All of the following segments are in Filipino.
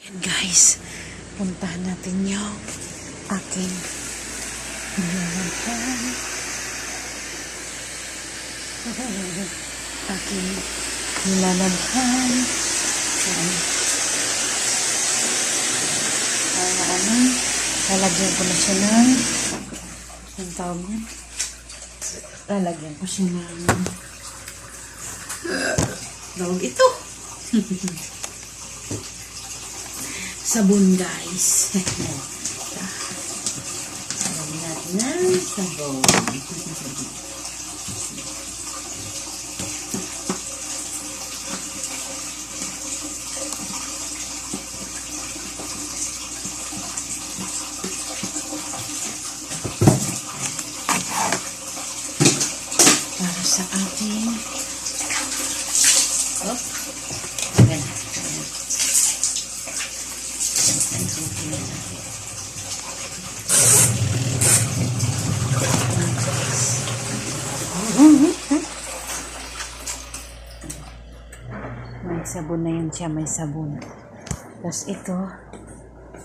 Ayan guys, puntahan natin yung aking nilalagyan. Aking nilalagyan. Lalagyan ko na siya ng ang tawag niya. Lalagyan ko siya ng tawag ito. Sabon guys. Lalagyan natin ng sabon. Para sa ating may sabon na yun siya, may sabon. Tapos ito,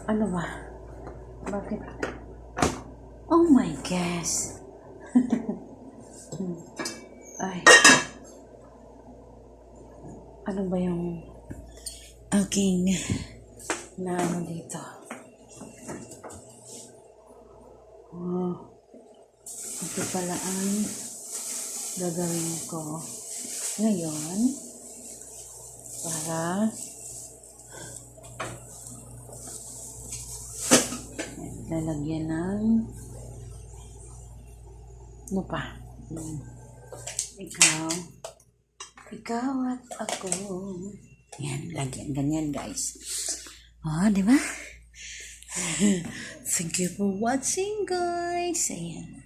ano ba? Bakit? Oh my gosh. Ay. Ano ba yung aking na ano dito? Oh. Ito pala ang gagawin ko ngayon para lalagyan ng ano pa? Ikaw at ako. Yan, lagyan ganyan guys. Oh, di ba? Thank you for watching guys. Ayan.